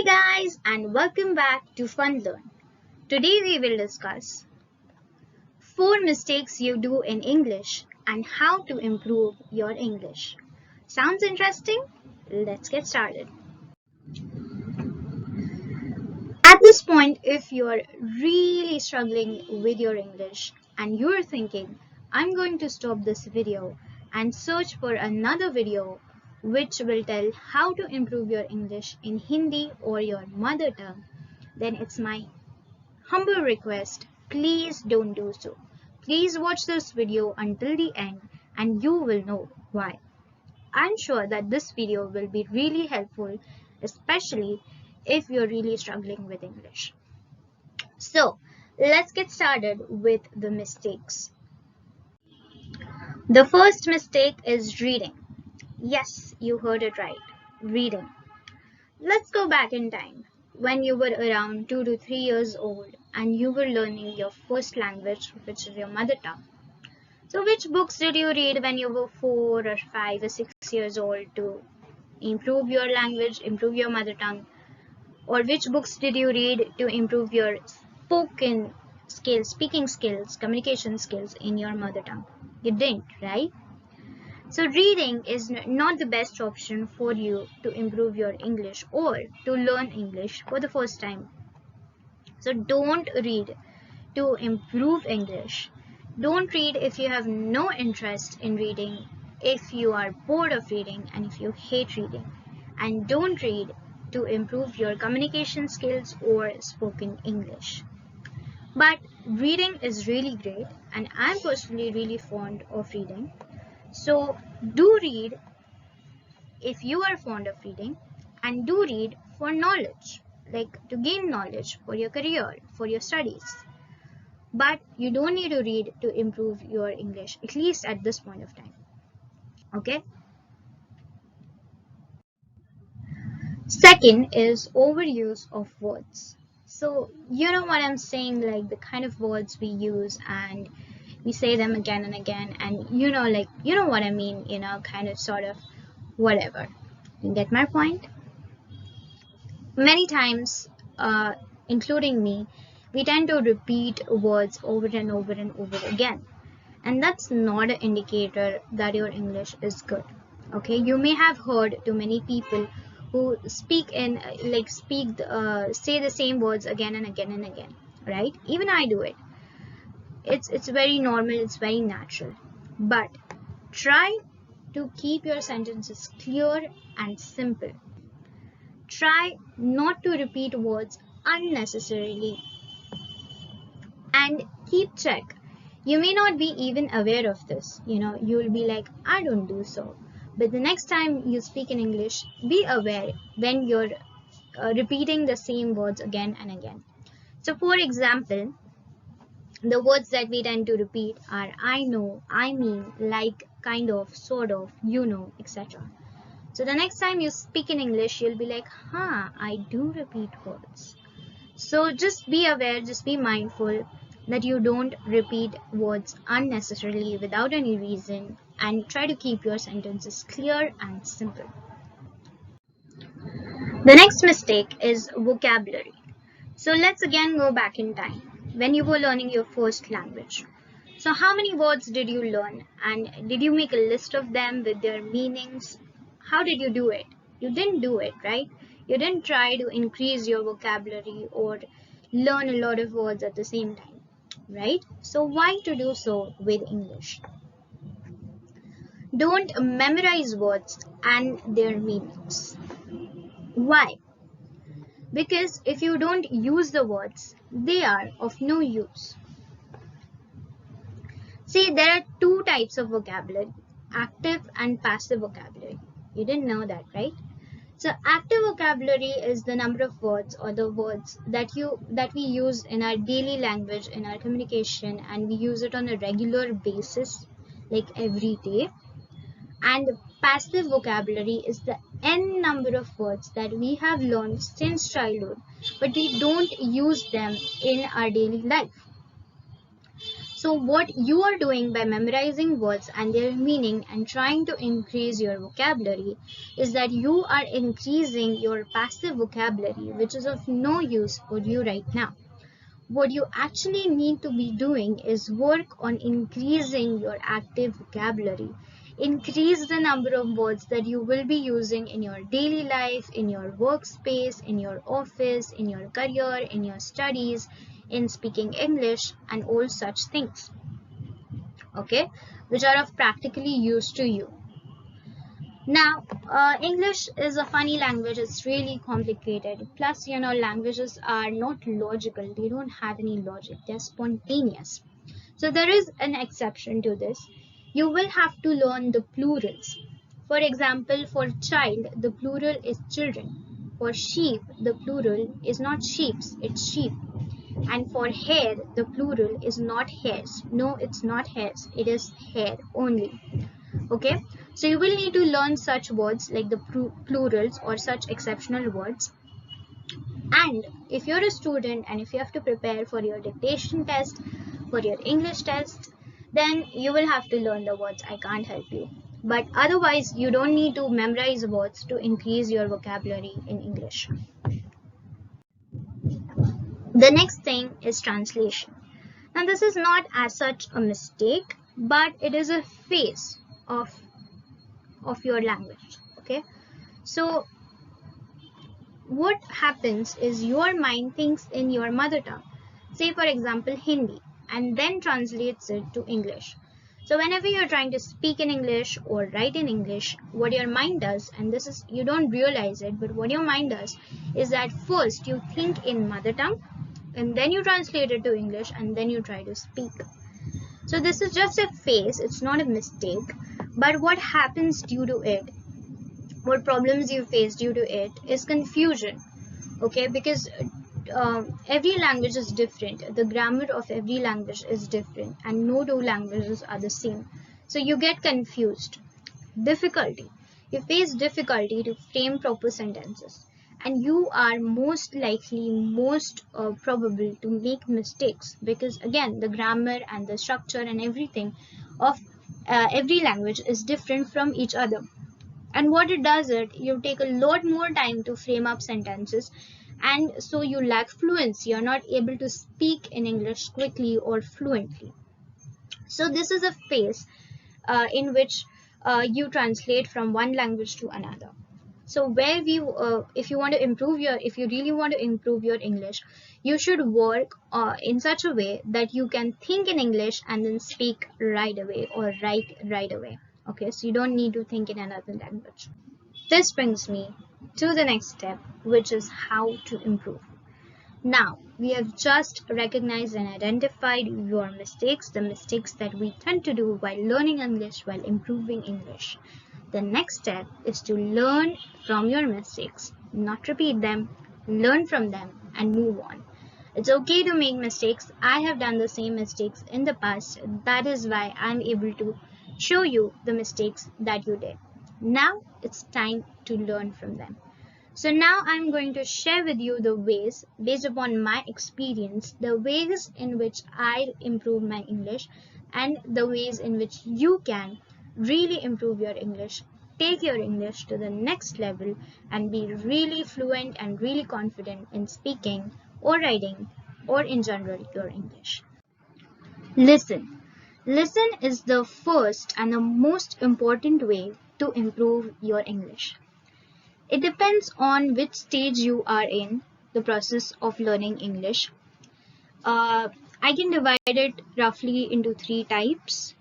Guys, and welcome back to Fun Learn. Today we will discuss 4 mistakes you do in English and how to improve your English. Sounds interesting? Let's get started. At this point, if you're really struggling with your English and you're thinking, I'm going to stop this video and search for another video which will tell how to improve your English in Hindi or your mother tongue, then it's my humble request, please don't do so. Please watch this video until the end and you will know why. I'm sure that this video will be really helpful, especially if you're really struggling with English. So, let's get started with the mistakes. The first mistake is reading. Yes, you heard it right. Reading. Let's go back in time when you were around 2 to 3 years old and you were learning your first language, which is your mother tongue. So which books did you read when you were 4 or 5 or 6 years old to improve your language, improve your mother tongue? Or which books did you read to improve your spoken skills, speaking skills, communication skills in your mother tongue? You didn't, right? So reading is not the best option for you to improve your English or to learn English for the first time. So don't read to improve English. Don't read if you have no interest in reading, if you are bored of reading and if you hate reading. And don't read to improve your communication skills or spoken English. But reading is really great and I'm personally really fond of reading. So do read if you are fond of reading, and do read for knowledge, like to gain knowledge for your career, for your studies. But you don't need to read to improve your English, at least at this point of time. Okay? Second is overuse of words. So you know what I'm saying, like the kind of words we use and we say them again and again, and you know what I mean, kind of sort of whatever. You get my point? Many times, including me, we tend to repeat words over and over and over again. And that's not an indicator that your English is good. Okay, you may have heard too many people who say the same words again and again and again, right? Even I do it. It's very normal, it's very natural. But try to keep your sentences clear and simple. Try not to repeat words unnecessarily and keep check. You may not be even aware of this. You'll be like, I don't do so. But the next time you speak in English, be aware when you're repeating the same words again and again. So for example, the words that we tend to repeat are I know, I mean, like, kind of, sort of, etc. So the next time you speak in English, you'll be like, I do repeat words. So just be aware, just be mindful that you don't repeat words unnecessarily without any reason, and try to keep your sentences clear and simple. The next mistake is vocabulary. So let's again go back in time when you were learning your first language. So how many words did you learn, and did you make a list of them with their meanings? How did you do it? You didn't do it, right? You didn't try to increase your vocabulary or learn a lot of words at the same time, right? So why to do so with English? Don't memorize words and their meanings. Why? Because if you don't use the words, they are of no use. See, there are two types of vocabulary, active and passive vocabulary. You didn't know that, right? So active vocabulary is the number of words or the words that we use in our daily language, in our communication, and we use it on a regular basis, like every day. And passive vocabulary is the n number of words that we have learned since childhood, but we don't use them in our daily life. So So what you are doing by memorizing words and their meaning and trying to increase your vocabulary is that you are increasing your passive vocabulary, which is of no use for you right now. What you actually need to be doing is work on increasing your active vocabulary. Increase the number of words that you will be using in your daily life, in your workspace, in your office, in your career, in your studies, in speaking English, and all such things, okay, which are of practically use to you. Now, English is a funny language. It's really complicated. Plus, languages are not logical. They don't have any logic. They're spontaneous. So there is an exception to this. You will have to learn the plurals. For example, for child, the plural is children. For sheep, the plural is not sheeps, it's sheep. And for hair, the plural is not hairs. No, it's not hairs. It is hair only. Okay, so you will need to learn such words like the plurals or such exceptional words. And if you're a student and if you have to prepare for your dictation test, for your English test, then you will have to learn the words. I can't help you. But otherwise, you don't need to memorize words to increase your vocabulary in English. The next thing is translation. Now, this is not as such a mistake, but it is a phase of your language. Okay, so what happens is your mind thinks in your mother tongue, say for example Hindi, and then translates it to English. So whenever you're trying to speak in English or write in English, what your mind does, and this is, you don't realize it, but what your mind does is that first you think in mother tongue and then you translate it to English and then you try to speak. So this is just a phase, it's not a mistake. But what happens due to it, what problems you face due to it, is confusion. Okay, because every language is different. The grammar of every language is different and no two languages are the same. So you get confused. Difficulty. You face difficulty to frame proper sentences. And you are most likely, most probable to make mistakes because again, the grammar and the structure and everything of every language is different from each other. And what it does is, you take a lot more time to frame up sentences, and so you lack fluency. You're not able to speak in English quickly or fluently. So this is a phase in which you translate from one language to another. So where if you really want to improve your English, you should work in such a way that you can think in English and then speak right away or write right away. Okay, so you don't need to think in another language. This brings me to the next step, which is how to improve. Now, we have just recognized and identified your mistakes, the mistakes that we tend to do while learning English, while improving English. The next step is to learn from your mistakes, not repeat them, learn from them, and move on. It's okay to make mistakes. I have done the same mistakes in the past. That is why I'm able to show you the mistakes that you did. Now it's time to learn from them. So now I'm going to share with you the ways, based upon my experience, the ways in which I improve my English and the ways in which you can really improve your English, take your English to the next level and be really fluent and really confident in speaking or writing or in general your English. Listen. Listen is the first and the most important way to improve your English. It depends on which stage you are in the process of learning English. I can divide it roughly into 3 types.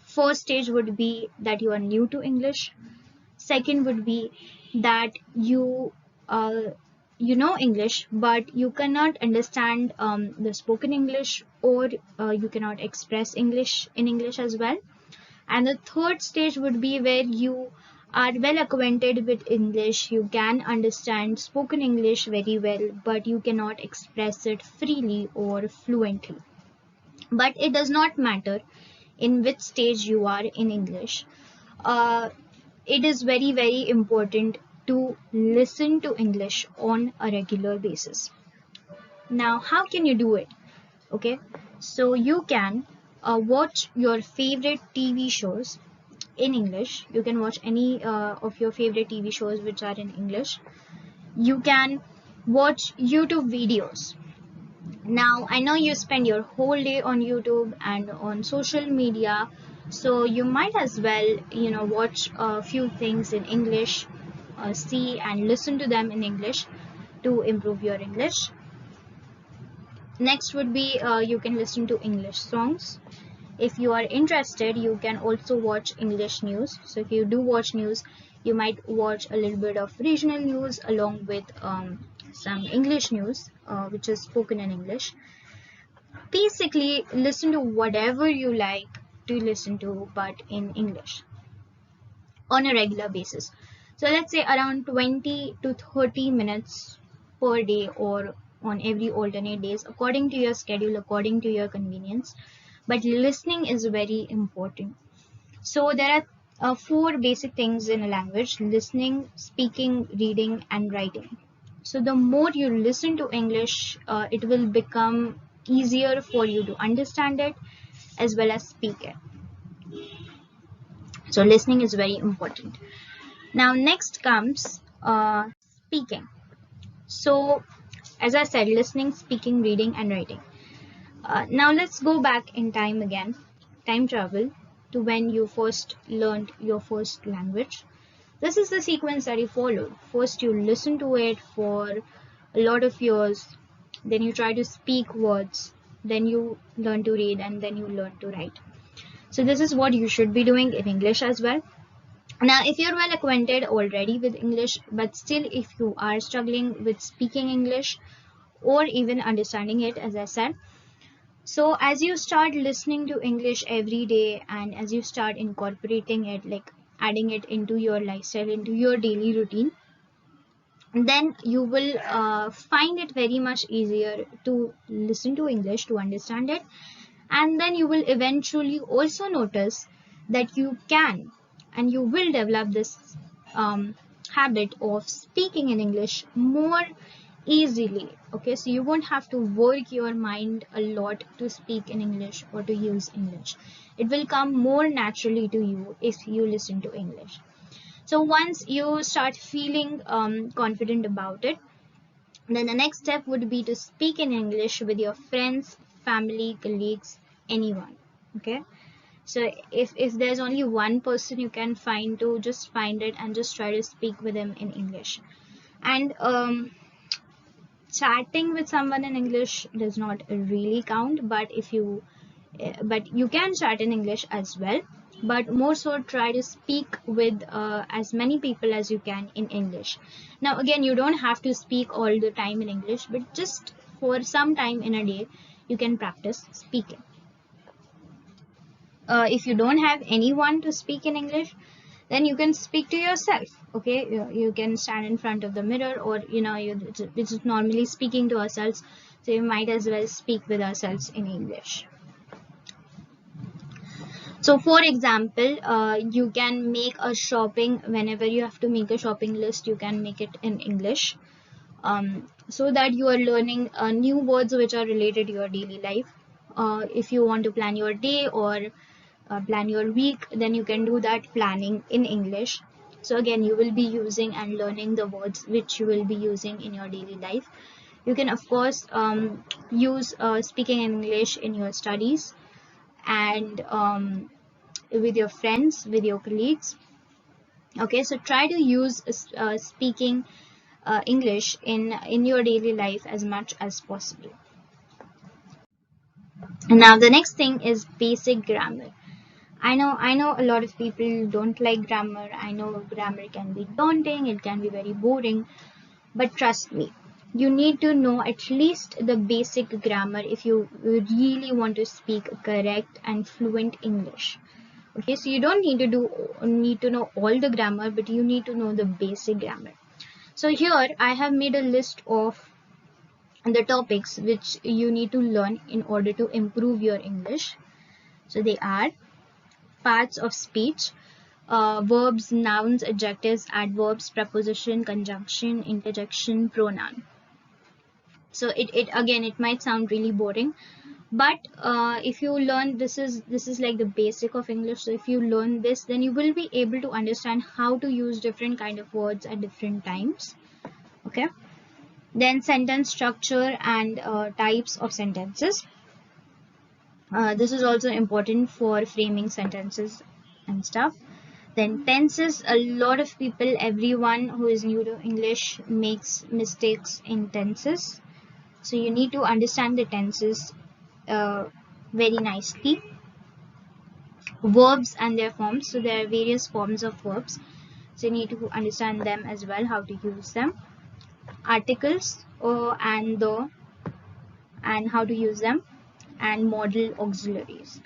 First stage would be that you are new to English. Second would be that you know English, but you cannot understand the spoken English, or you cannot express English in English as well. And the third stage would be where you are well acquainted with English, you can understand spoken English very well, but you cannot express it freely or fluently. But it does not matter in which stage you are in English. It is very, very important to listen to English on a regular basis. Now, how can you do it? Okay, So you can watch your favorite TV shows in English. You can watch any of your favorite TV shows which are in English. You can watch YouTube videos. Now, I know you spend your whole day on YouTube and on social media, so you might as well, watch a few things in English, see and listen to them in English to improve your English. Next would be you can listen to English songs. If you are interested, you can also watch English news. So if you do watch news, you might watch a little bit of regional news along with some English news, which is spoken in English. Basically, listen to whatever you like to listen to, but in English on a regular basis. So let's say around 20 to 30 minutes per day or on every alternate days, according to your schedule, according to your convenience. But listening is very important. So there are four basic things in a language: listening, speaking, reading, and writing. So the more you listen to English, it will become easier for you to understand it as well as speak it. So listening is very important. Now next comes speaking. So as I said, listening, speaking, reading, and writing. Now let's go back in time again, time travel to when you first learned your first language. This is the sequence that you followed. First you listen to it for a lot of years, then you try to speak words, then you learn to read, and then you learn to write. So this is what you should be doing in English as well. Now, if you're well acquainted already with English, but still if you are struggling with speaking English or even understanding it, as I said, so as you start listening to English every day and as you start incorporating it, like adding it into your lifestyle, into your daily routine, then you will find it very much easier to listen to English, to understand it. And then you will eventually also notice that you can and you will develop this habit of speaking in English more easily. Okay, so you won't have to work your mind a lot to speak in English or to use English. It will come more naturally to you if you listen to English. So once you start feeling confident about it, then the next step would be to speak in English with your friends, family, colleagues, anyone. Okay, so if there's only one person you can find, to just find it and just try to speak with him in English. And chatting with someone in English does not really count, but but you can chat in English as well, but more so try to speak with as many people as you can in English. Now again, you don't have to speak all the time in English, but just for some time in a day you can practice speaking. If you don't have anyone to speak in English, then you can speak to yourself. Okay, you can stand in front of the mirror, or it's normally speaking to ourselves, so you might as well speak with ourselves in English. So for example, you can make a shopping, whenever you have to make a shopping list, you can make it in English, so that you are learning new words which are related to your daily life. If you want to plan your day or plan your week, then you can do that planning in English. So again, you will be using and learning the words which you will be using in your daily life. You can of course use speaking in English in your studies and with your friends, with your colleagues. Okay, so try to use speaking English in your daily life as much as possible. And now the next thing is basic grammar. I know a lot of people don't like grammar. I know grammar can be daunting, it can be very boring, but trust me, you need to know at least the basic grammar if you really want to speak correct and fluent English. Okay, so you don't need to know all the grammar, but you need to know the basic grammar. So here I have made a list of the topics which you need to learn in order to improve your English. So they are parts of speech, verbs, nouns, adjectives, adverbs, preposition, conjunction, interjection, pronoun. So it might sound really boring, But if you learn, this is like the basic of English. So if you learn this, then you will be able to understand how to use different kind of words at different times. Okay. Then sentence structure and types of sentences. This is also important for framing sentences and stuff. Then tenses. A lot of people, everyone who is new to English, makes mistakes in tenses. So you need to understand the tenses very nicely. Verbs and their forms. So there are various forms of verbs. So you need to understand them as well, how to use them. Articles and the, and how to use them, and modal auxiliaries.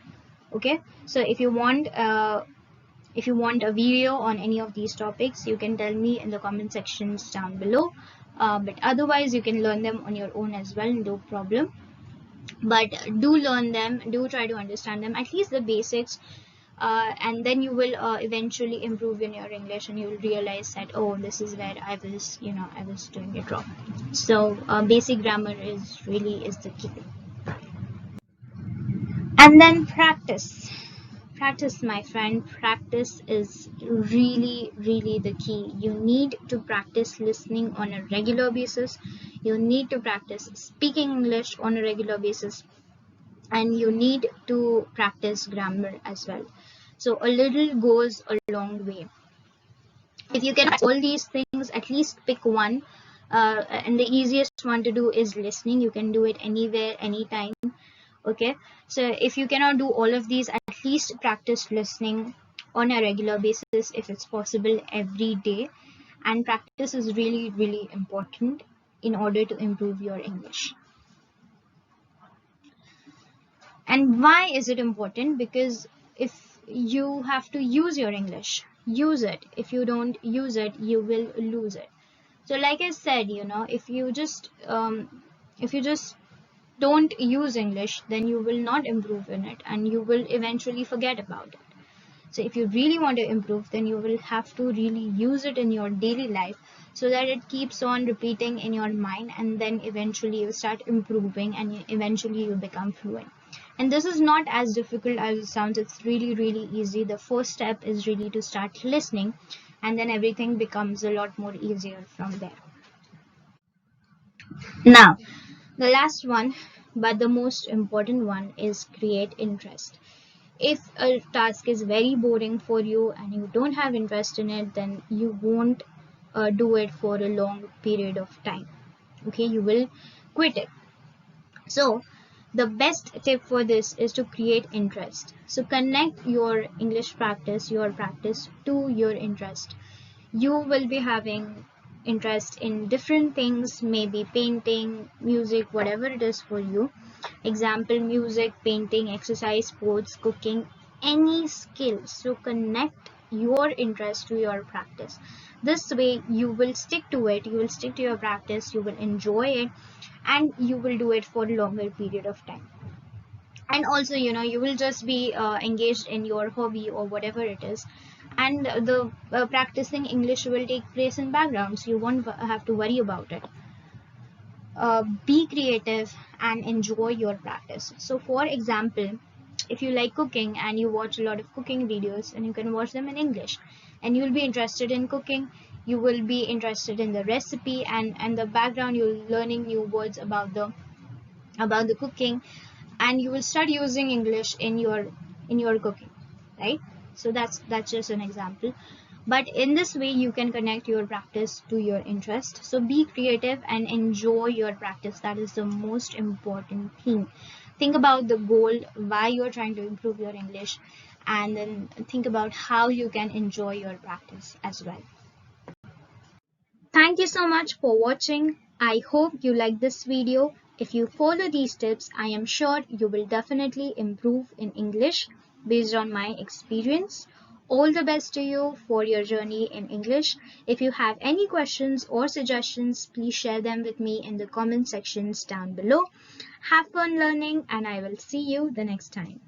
Okay, so if you want a video on any of these topics, you can tell me in the comment sections down below. But otherwise you can learn them on your own as well, no problem. But do learn them, do try to understand them, at least the basics, and then you will eventually improve in your English, and you will realize that, oh, this is where I was doing it wrong. So basic grammar is the key. And then practice. Practice, my friend. Practice is really the key. You need to practice listening on a regular basis. You need to practice speaking English on a regular basis. And you need to practice grammar as well. So a little goes a long way. If you can all these things, at least pick one. And the easiest one to do is listening. You can do it anywhere, anytime. Okay, so if you cannot do all of these, at least practice listening on a regular basis, if it's possible, every day. And practice is really important in order to improve your English. And why is it important? Because if you have to use your English, use it. If you don't use it, you will lose it. So like I said, if you just don't use English, then you will not improve in it, and you will eventually forget about it. So if you really want to improve, then you will have to really use it in your daily life, so that it keeps on repeating in your mind, and then eventually you start improving, and eventually you become fluent. And this is not as difficult as it sounds. It's really easy. The first step is really to start listening, and then everything becomes a lot more easier from there. Now, the last one, but the most important one, is create interest. If a task is very boring for you and you don't have interest in it, then you won't do it for a long period of time. Okay, you will quit it. So the best tip for this is to create interest. So connect your English practice, your practice, to your interest. You will be having interest in different things, maybe painting, music, whatever it is for you. Example, music, painting, exercise, sports, cooking, any skill. So connect your interest to your practice. This way you will stick to it, you will stick to your practice, you will enjoy it, and you will do it for a longer period of time. And also, you will just be engaged in your hobby or whatever it is, and the practicing English will take place in background, so you won't have to worry about it. Be creative and enjoy your practice. So for example, if you like cooking and you watch a lot of cooking videos, and you can watch them in English, and you'll be interested in cooking, you will be interested in the recipe, and the background you're learning new words about the cooking, and you will start using English in your cooking, right? So that's just an example. But in this way you can connect your practice to your interest. So be creative and enjoy your practice. That is the most important thing. Think about the goal, why you're trying to improve your English, and then think about how you can enjoy your practice as well. Thank you so much for watching. I hope you like this video. If you follow these tips, I am sure you will definitely improve in English based on my experience. All the best to you for your journey in English. If you have any questions or suggestions, please share them with me in the comment sections down below. Have fun learning, and I will see you the next time.